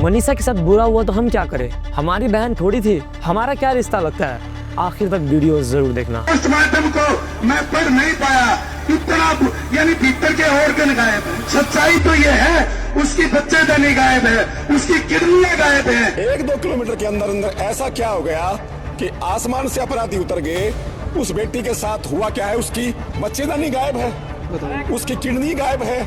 मनीषा के साथ बुरा हुआ तो हम क्या करें, हमारी बहन थोड़ी थी, हमारा क्या रिश्ता लगता है। आखिर तक वीडियो जरूर देखना। पोस्टमार्टम को मैं पढ़ नहीं पाया, इतना यानी भीतर के ऑर्गन गायब है। सच्चाई तो ये है उसकी बच्चेदानी गायब है, उसकी किडनियां गायब है। 1-2 किलोमीटर के अंदर अंदर ऐसा क्या हो गया कि आसमान से अपराधी उतर गए। उस बेटी के साथ हुआ क्या है, उसकी बच्चेदानी गायब है, उसकी किडनी गायब है,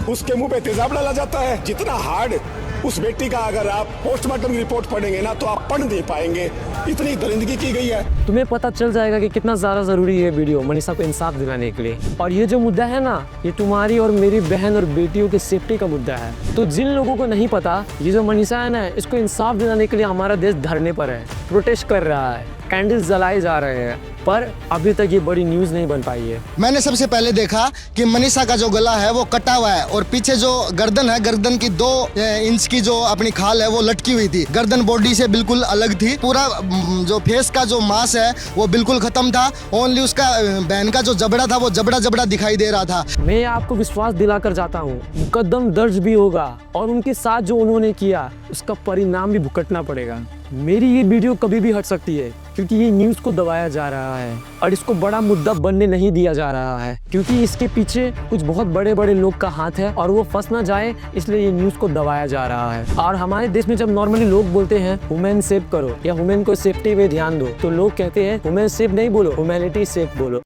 उसके मुंह पे तेजाब डाला जाता है। जितना हार्ड उस बेटी का अगर आप पोस्टमार्टम की रिपोर्ट पढ़ेंगे ना तो आप पढ़ नहीं पाएंगे, इतनी दरिंदगी की गई है। तुम्हें पता चल जाएगा कि कितना ज़्यादा ज़रूरी है वीडियो मनीषा को इंसाफ दिलाने के लिए। और ये जो मुद्दा है ना, ये तुम्हारी और मेरी बहन और बेटियों की सेफ्टी का मुद्दा है। तो जिन लोगों को नहीं पता, ये जो मनीषा है ना, इसको इंसाफ दिलाने के लिए हमारा देश धरने पर है, प्रोटेस्ट कर रहा है, कैंडल्स जलाए जा रहे हैं, पर अभी तक ये बड़ी न्यूज़ नहीं बन पाई है। मैंने सबसे पहले देखा कि मनीषा का जो गला है वो कटा हुआ है और पीछे जो गर्दन है, गर्दन की 2 इंच की जो अपनी खाल है वो लटकी हुई थी। गर्दन बॉडी से बिल्कुल अलग थी। पूरा जो फेस का जो मांस है वो बिल्कुल खत्म था। ओनली उसका बहन का जो जबड़ा था वो जबड़ा दिखाई दे रहा था। मैं आपको विश्वास दिलाकर जाता हूँ, मुकदम दर्ज भी होगा और उनके साथ जो उन्होंने किया उसका परिणाम भी भुगतना पड़ेगा। मेरी ये वीडियो कभी भी हट सकती है क्योंकि ये न्यूज़ को दबाया जा रहा है और इसको बड़ा मुद्दा बनने नहीं दिया जा रहा है, क्योंकि इसके पीछे कुछ बहुत बड़े बड़े लोग का हाथ है और वो फंस ना जाए, इसलिए ये न्यूज़ को दबाया जा रहा है। और हमारे देश में जब नॉर्मली लोग बोलते हैं वुमेन सेव करो या वुमेन को सेफ्टी पे ध्यान दो, तो लोग कहते हैं वुमेन सेव नहीं बोलो, ह्यूमैनिटी सेव बोलो।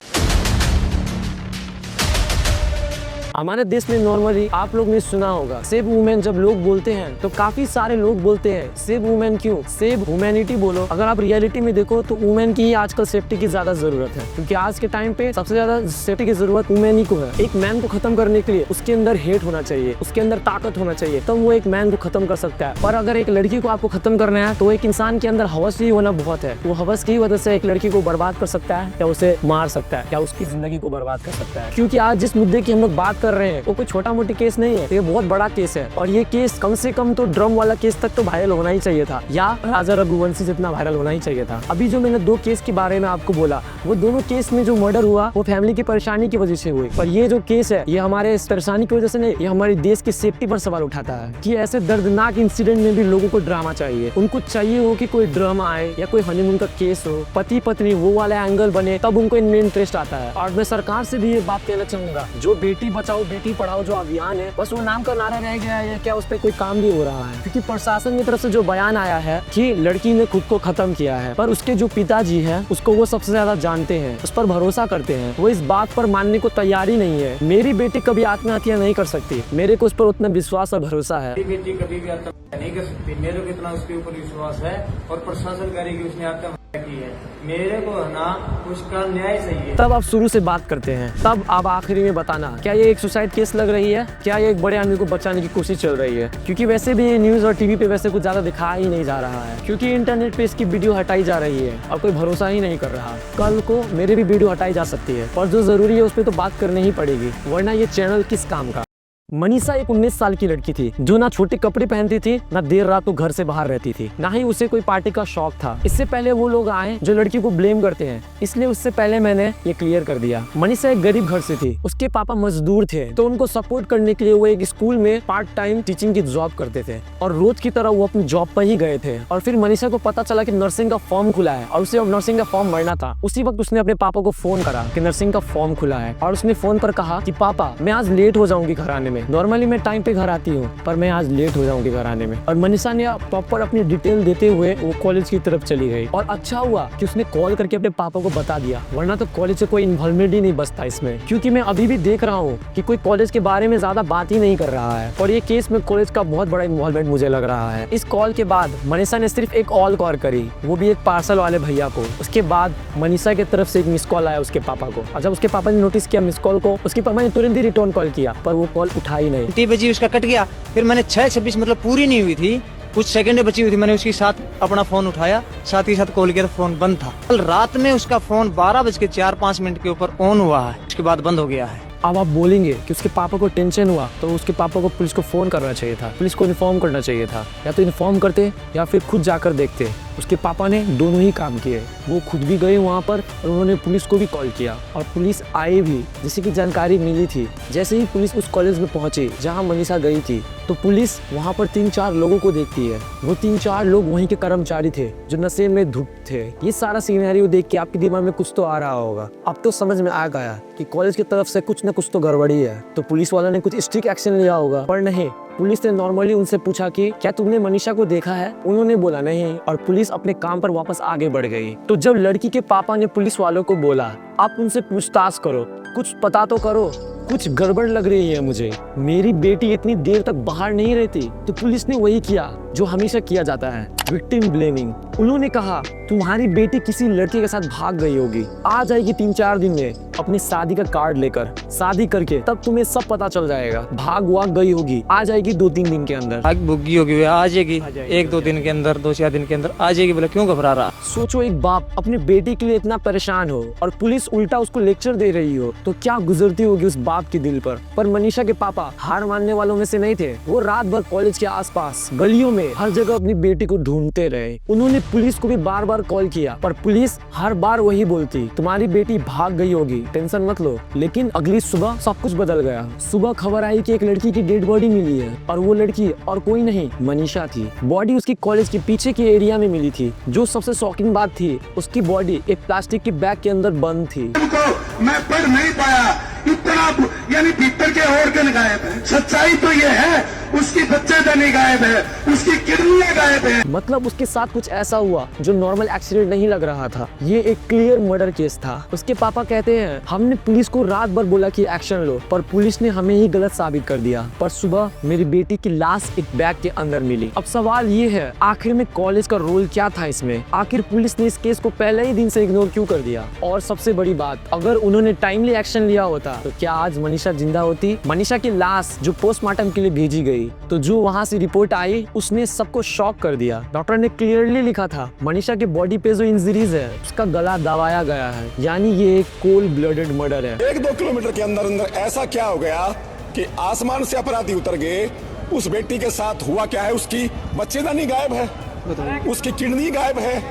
हमारे देश में नॉर्मली आप लोग ने सुना होगा सेव वुमेन, जब लोग बोलते हैं तो काफी सारे लोग बोलते हैं सेव वुमेन क्यों, सेव ह्यूमैनिटी बोलो। अगर आप रियलिटी में देखो तो वुमेन की ही आजकल सेफ्टी की ज्यादा जरूरत है, क्योंकि आज के टाइम पे सबसे ज्यादा सेफ्टी की जरूरत वुमेन ही को है। एक मैन को खत्म करने के लिए उसके अंदर हेट होना चाहिए, उसके अंदर ताकत होना चाहिए, तब वो एक मैन को खत्म कर सकता है। पर अगर एक लड़की को आपको खत्म करना है तो एक इंसान के अंदर हवस ही होना बहुत है। वो हवस की वजह से एक लड़की को बर्बाद कर सकता है या उसे मार सकता है या उसकी जिंदगी को बर्बाद कर सकता है। क्योंकि आज जिस मुद्दे की हम लोग बात कर रहे हैं वो कोई छोटा मोटी केस नहीं है, ये बहुत बड़ा केस है। और ये केस कम से कम तो ड्रम वाला केस तक तो वायरल होना ही चाहिए था, या राजा रघुवंशी जितना वायरल होना ही चाहिए था। अभी जो मैंने 2 केस के बारे में आपको बोला, वो दोनों केस में जो मर्डर हुआ वो फैमिली की परेशानी की वजह से हुई। पर ये जो केस है ये हमारे इस परेशानी की वजह से नहीं, ये हमारे देश की सेफ्टी पर सवाल उठाता है कि ऐसे दर्दनाक इंसिडेंट में भी लोगों को ड्रामा चाहिए। उनको चाहिए हो कि कोई ड्रामा आए या कोई हनीमून का केस हो, पति पत्नी वो वाला एंगल बने, तब उनको इनमें इंटरेस्ट आता है। और मैं सरकार से भी ये बात कहना चाहूंगा, जो बेटी बचाओ बेटी पढ़ाओ जो अभियान है, बस वो नाम का नारा रह गया है, क्या उस पर कोई काम भी हो रहा है? क्योंकि प्रशासन की तरफ से जो बयान आया है कि लड़की ने खुद को खत्म किया है, पर उसके जो पिताजी हैं उसको वो सबसे ज्यादा जानते हैं, उस पर भरोसा करते हैं, वो इस बात पर मानने को तैयार ही नहीं है। मेरी बेटी कभी आत्महत्या नहीं कर सकती, मेरे को उस पर उतना विश्वास और भरोसा है। मेरी बेटी कभी भी आत्महत्या नहीं कर सकती, मेरे को इतना उसके ऊपर विश्वास है और प्रशासन करेगी उसने आत्महत्या की है, मेरे को ना उसका न्याय चाहिए। तब आप शुरू से बात करते हैं, तब आप आखिरी में बताना क्या ये एक सुसाइड केस लग रही है, क्या ये एक बड़े आदमी को बचाने की कोशिश चल रही है। क्योंकि वैसे भी न्यूज़ और टीवी पे वैसे कुछ ज्यादा दिखाया ही नहीं जा रहा है, क्योंकि इंटरनेट पे इसकी वीडियो हटाई जा रही है और कोई भरोसा ही नहीं कर रहा। कल को मेरी भी वीडियो हटाई जा सकती है, पर जो जरूरी है उस पर तो बात करनी ही पड़ेगी, वरना ये चैनल किस काम का। मनीषा एक 19 साल की लड़की थी जो ना छोटे कपड़े पहनती थी, ना देर रात को घर से बाहर रहती थी, ना ही उसे कोई पार्टी का शौक था। इससे पहले वो लोग आए जो लड़की को ब्लेम करते हैं, इसलिए उससे पहले मैंने ये क्लियर कर दिया। मनीषा एक गरीब घर से थी, उसके पापा मजदूर थे, तो उनको सपोर्ट करने के लिए वो एक स्कूल में पार्ट टाइम टीचिंग की जॉब करते थे और रोज की तरह वो अपनी जॉब पर ही गए थे। और फिर मनीषा को पता चला कि नर्सिंग का फॉर्म खुला है और उसे अब नर्सिंग का फॉर्म भरना था। उसी वक्त उसने अपने पापा को फोन करा कि नर्सिंग का फॉर्म खुला है और उसने फोन पर कहा कि पापा मैं आज लेट हो जाऊंगी घर आने में, नॉर्मली मैं टाइम पे घर आती हूँ पर मैं आज लेट हो जाऊंगी घर आने में। और मनीषा ने प्रॉपर अपनी डिटेल देते हुए वो कॉलेज की तरफ चली गई और अच्छा हुआ कि उसने कॉल करके अपने पापा को बता दिया, वरना तो कॉलेज से कोई इन्वॉल्वमेंट ही नहीं बचता इसमें। क्योंकि मैं अभी भी देख रहा हूँ कि कोई कॉलेज के बारे में ज्यादा बात ही नहीं कर रहा है और ये केस में कॉलेज का बहुत बड़ा इन्वॉल्वमेंट मुझे लग रहा है। इस कॉल के बाद मनीषा ने सिर्फ एक ऑल कॉल करी, वो भी एक पार्सल वाले भैया को। उसके बाद मनीषा की तरफ से एक मिस कॉल आया उसके पापा को, और जब उसके पापा ने नोटिस किया मिस कॉल को, उसके पापा ने तुरंत ही रिटर्न कॉल किया, पर वो कॉल उठा ही नहीं। 3 बजे उसका कट गया, फिर मैंने 6:26 मतलब पूरी नहीं हुई थी, कुछ सेकंड बची हुई थी, मैंने उसके साथ अपना फोन उठाया, साथ ही साथ कॉल किया तो फोन बंद था। कल रात में उसका फोन 12:04-5 के ऊपर ऑन हुआ है, उसके बाद बंद हो गया है। अब आप बोलेंगे कि उसके पापा को टेंशन हुआ तो उसके पापा को पुलिस को फोन करना चाहिए था, पुलिस को इन्फॉर्म करना चाहिए था, या तो इन्फॉर्म करते या फिर खुद जाकर देखते। उसके पापा ने दोनों ही काम किए। वो खुद भी गए वहाँ पर और उन्होंने पुलिस को भी कॉल किया और पुलिस आई भी, जैसे कि जानकारी मिली थी। जैसे ही पुलिस उस कॉलेज में पहुंची जहाँ मनीषा गई थी, तो पुलिस वहाँ पर 3-4 लोगों को देखती है। वो 3-4 लोग वहीं के कर्मचारी थे जो नशे में धुत थे। ये सारा सिनेरियो देख के आपके दिमाग में कुछ तो आ रहा होगा। अब तो समझ में आ गया कि कॉलेज की तरफ से कुछ न कुछ तो गड़बड़ी है। तो पुलिस वाला ने कुछ स्ट्रिक्ट एक्शन लिया होगा, पर नहीं। पुलिस ने नॉर्मली उनसे पूछा कि क्या तुमने मनीषा को देखा है? उन्होंने बोला नहीं और पुलिस अपने काम पर वापस आगे बढ़ गई। तो जब लड़की के पापा ने पुलिस वालों को बोला, आप उनसे पूछताछ करो, कुछ पता तो करो, कुछ गड़बड़ लग रही है मुझे, मेरी बेटी इतनी देर तक बाहर नहीं रहती। तो पुलिस ने वही किया जो हमेशा किया जाता है, विक्टिम ब्लेमिंग। उन्होंने कहा तुम्हारी बेटी किसी लड़के के साथ भाग गई होगी, आ जाएगी 3-4 दिन में अपनी शादी का कार्ड लेकर, शादी करके तब तुम्हें सब पता चल जाएगा। भाग वाग गई होगी, आ जाएगी 2-3 दिन के अंदर। आग भुग्गी होगी, आ जाएगी 1-2 दिन के अंदर, 2-4 दिन के अंदर आ जाएगी। बोला क्यों घबरा रहा? सोचो एक बाप अपने बेटी के लिए इतना परेशान हो और पुलिस उल्टा उसको लेक्चर दे रही हो, तो क्या गुजरती होगी उस बाप के दिल पर मनीषा के पापा हार मानने वालों में से नहीं थे। वो रात भर कॉलेज के आसपास गलियों में हर जगह अपनी बेटी को ढूंढते रहे। उन्होंने पुलिस को भी बार-बार कॉल किया, पर पुलिस हर बार वही बोलती, तुम्हारी बेटी भाग गई होगी, टेंशन मत लो। लेकिन अगली सुबह सब कुछ बदल गया। सुबह खबर आई कि एक लड़की की डेड बॉडी मिली है और वो लड़की और कोई नहीं, मनीषा थी। बॉडी उसकी कॉलेज के पीछे के एरिया में मिली थी। जो सबसे शॉकिंग बात थी, उसकी बॉडी एक प्लास्टिक के बैग के अंदर बंद थी। मैं पढ़ नहीं पाया, इतना यानी भीतर के ऑर्गन गायब है। सच्चाई तो ये है, उसकी बच्चेदानी गायब है, उसकी किडनियां गायब है। मतलब उसके साथ कुछ ऐसा हुआ जो नॉर्मल एक्सीडेंट नहीं लग रहा था। ये एक क्लियर मर्डर केस था। उसके पापा कहते हैं हमने पुलिस को रात भर बोला कि एक्शन लो, पर पुलिस ने हमें ही गलत साबित कर दिया। पर सुबह मेरी बेटी की लाश एक बैग के अंदर मिली। अब सवाल ये है, आखिर में कॉलेज का रोल क्या था इसमें? आखिर पुलिस ने इस केस को पहले ही दिन से इग्नोर क्यों कर दिया? और सबसे बड़ी बात, अगर उन्होंने टाइमली एक्शन लिया होता तो क्या आज मनीषा जिंदा होती? मनीषा की लाश जो पोस्टमार्टम के लिए भेजी गई, तो जो वहाँ से रिपोर्ट आई उसने सबको शॉक कर दिया। डॉक्टर ने क्लियरली लिखा था मनीषा के बॉडी पे जो इंजरीज है उसका गला दबाया गया है, यानी ये एक कोल्ड ब्लडेड मर्डर है। 1-2 किलोमीटर के अंदर अंदर ऐसा क्या हो गया कि आसमान से अपराधी उतर गए? उस बेटी के साथ हुआ क्या है? उसकी बच्चेदानी गायब है, उसकी किडनी गायब है,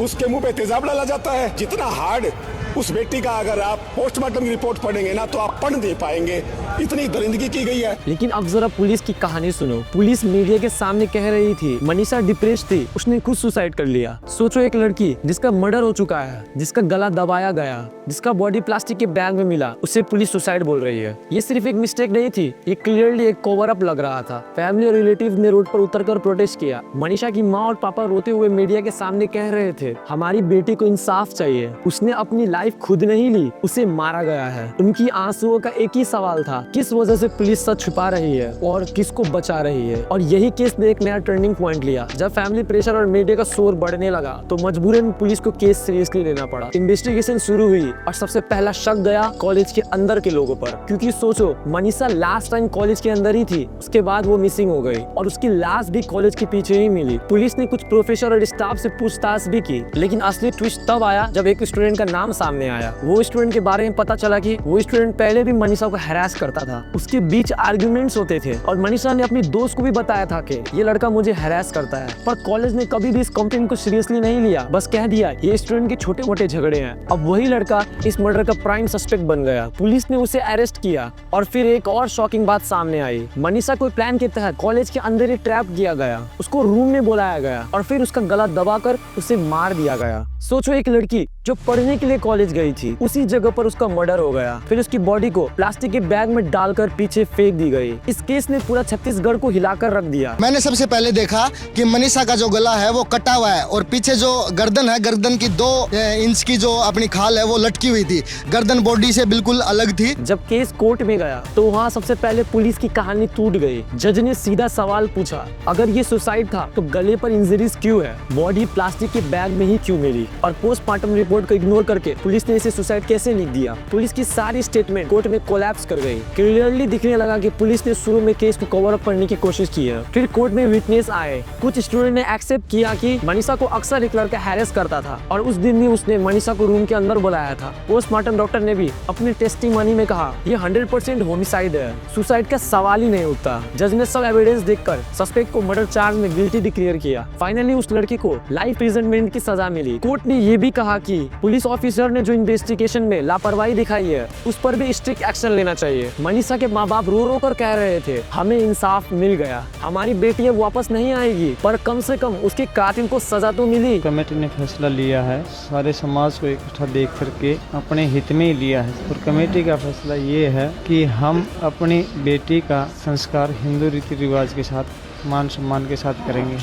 उसके मुंह पे तेजाब डाला जाता है। जितना हार्ड उस बेटी का अगर आप पोस्टमार्टम की रिपोर्ट पढ़ेंगे ना तो आप पढ़ नहीं पाएंगे, इतनी दरिंदगी की गई है। लेकिन अब जरा पुलिस की कहानी सुनो। पुलिस मीडिया के सामने कह रही थी मनीषा डिप्रेस थी, उसने खुद सुसाइड कर लिया। सोचो एक लड़की जिसका मर्डर हो चुका है, जिसका गला दबाया गया, जिसका बॉडी प्लास्टिक के बैग में मिला, उसे पुलिस सुसाइड बोल रही है। ये सिर्फ एक मिस्टेक नहीं थी, ये क्लियरली एक कवर अप लग रहा था। फैमिली और रिलेटिव ने रोड पर उतरकर प्रोटेस्ट किया। मनीषा की माँ और पापा रोते हुए मीडिया के सामने कह रहे थे हमारी बेटी को इंसाफ चाहिए, उसने अपनी लाइफ खुद नहीं ली, उसे मारा गया है। उनकी आंसुओं का एक ही सवाल था, किस वजह से पुलिस सच छुपा रही है और किसको बचा रही है। और यही केस ने एक नया टर्निंग पॉइंट लिया। जब फैमिली प्रेशर और मीडिया का शोर बढ़ने लगा तो मजबूरन पुलिस को केस सीरियसली लेना पड़ा। इन्वेस्टिगेशन शुरू हुई और सबसे पहला शक गया कॉलेज के अंदर के लोगों पर, क्योंकि सोचो मनीषा लास्ट टाइम कॉलेज के अंदर ही थी, उसके बाद वो मिसिंग हो गई और उसकी लाश भी कॉलेज के पीछे ही मिली। पुलिस ने कुछ प्रोफेसर और स्टाफ से पूछताछ भी की, लेकिन असली ट्विस्ट तब आया जब एक स्टूडेंट का नाम सामने आया। वो स्टूडेंट के बारे में पता चला कि वो स्टूडेंट पहले भी मनीषा को हैरास करता था। उसके बीच आर्गुमेंट्स होते थे और मनीषा ने अपनी दोस्त को भी बताया था कि ये लड़का मुझे हैरास करता है। पर कॉलेज ने कभी भी इस कंप्लेंट को सीरियसली नहीं लिया, बस कह दिया ये स्टूडेंट के छोटे मोटे झगड़े हैं। अब वही लड़का इस मर्डर का प्राइम सस्पेक्ट बन गया। पुलिस ने उसे अरेस्ट किया और फिर एक और शॉकिंग बात सामने आई। मनीषा को प्लान के तहत कॉलेज के अंदर ही ट्रैप किया गया, उसको रूम में बुलाया गया और फिर उसका गला दबाकर उसे मार दिया गया। सोचो एक लड़की जो पढ़ने के लिए कॉलेज गई थी, उसी जगह पर उसका मर्डर हो गया। फिर उसकी बॉडी को प्लास्टिक के बैग में डालकर पीछे फेंक दी गई। इस केस ने पूरा छत्तीसगढ़ को हिलाकर रख दिया। मैंने सबसे पहले देखा कि मनीषा का जो गला है वो कटा हुआ है और पीछे जो गर्दन है, गर्दन की 2 इंच की जो अपनी खाल है वो लटकी हुई थी। गर्दन बॉडी से बिल्कुल अलग थी। जब केस कोर्ट में गया तो वहाँ सबसे पहले पुलिस की कहानी टूट गई। जज ने सीधा सवाल पूछा, अगर ये सुसाइड था तो गले पर इंजरीज क्यों है, बॉडी प्लास्टिक के बैग में ही क्यों मिली? और पोस्टमार्टम रिपोर्ट को इग्नोर करके पुलिस ने इसे सुसाइड कैसे लिख दिया। पुलिस की सारी स्टेटमेंट कोर्ट में कोलैप्स कर गई। क्लियरली दिखने लगा कि पुलिस ने शुरू में केस को कवर अप करने की कोशिश की है। फिर कोर्ट में विटनेस आए। कुछ स्टूडेंट ने एक्सेप्ट किया कि मनीषा को अक्सर एक लड़का हैरेस करता था और उस दिन भी उसने मनीषा को रूम के अंदर बुलाया था। पोस्टमार्टम डॉक्टर ने भी अपनी टेस्टिमनी में कहा ये 100% होमिसाइड है, सुसाइड का सवाल ही नहीं उठता। जज ने सब एविडेंस देखकर सस्पेक्ट को मर्डर चार्ज में गिल्टी डिक्लेयर किया। फाइनली उस लड़की को लाइफ इम्प्रिजनमेंट की सजा मिली। कोर्ट ने ये भी कहा कि पुलिस ऑफिसर ने जो इन्वेस्टिगेशन में लापरवाही दिखाई है उस पर भी स्ट्रिक्ट एक्शन लेना चाहिए। मनीषा के माँ बाप रो रो कर कह रहे थे हमें इंसाफ मिल गया, हमारी बेटी अब वापस नहीं आएगी, पर कम से कम उसके कातिल को सजा तो मिली। कमेटी ने फैसला लिया है, सारे समाज को इकट्ठा देख करके अपने हित में ही लिया है और कमेटी का फैसला ये है कि हम अपनी बेटी का संस्कार हिंदू रीति रिवाज के साथ मान सम्मान के साथ करेंगे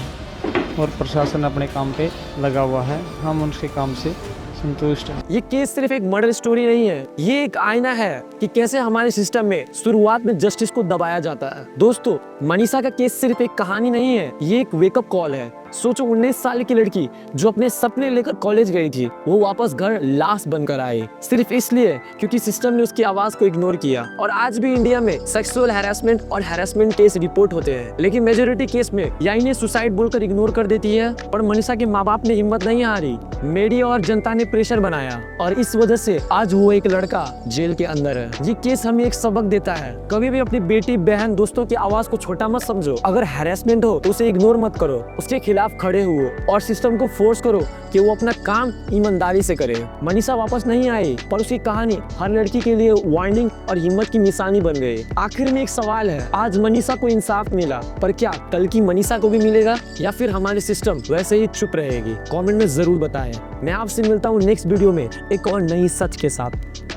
और प्रशासन अपने काम पे लगा हुआ है, हम उनके काम से संतुष्ट है। ये केस सिर्फ एक मर्डर स्टोरी नहीं है, ये एक आईना है कि कैसे हमारे सिस्टम में शुरुआत में जस्टिस को दबाया जाता है। दोस्तों, मनीषा का केस सिर्फ एक कहानी नहीं है, ये एक वेकअप कॉल है। सोचो 19 साल की लड़की जो अपने सपने लेकर कॉलेज गई थी वो वापस घर लाश बनकर आई, सिर्फ इसलिए क्योंकि सिस्टम ने उसकी आवाज को इग्नोर किया। और आज भी इंडिया में सेक्सुअल हैरेसमेंट और हैरेसमेंट केस रिपोर्ट होते हैं, लेकिन मेजोरिटी केस में या इन्हें सुसाइड बोलकर इग्नोर कर देती है। पर मनीषा के माँ बाप ने हिम्मत नहीं हारी, मीडिया और जनता ने प्रेशर बनाया और इस वजह से आज वो एक लड़का जेल के अंदर है। ये केस हमें एक सबक देता है, कभी भी अपनी बेटी, बहन, दोस्तों की आवाज को छोटा मत समझो। अगर हैरेसमेंट हो तो उसे इग्नोर मत करो, उसके खिलाफ खड़े हुए और सिस्टम को फोर्स करो कि वो अपना काम ईमानदारी से करे। मनीषा वापस नहीं आई, पर उसकी कहानी हर लड़की के लिए वार्निंग और हिम्मत की निशानी बन गई। आखिर में एक सवाल है, आज मनीषा को इंसाफ मिला, पर क्या कल की मनीषा को भी मिलेगा या फिर हमारी सिस्टम वैसे ही चुप रहेगी? कमेंट में जरूर बताएं। मैं आपसे मिलता हूँ नेक्स्ट वीडियो में एक और नई सच के साथ।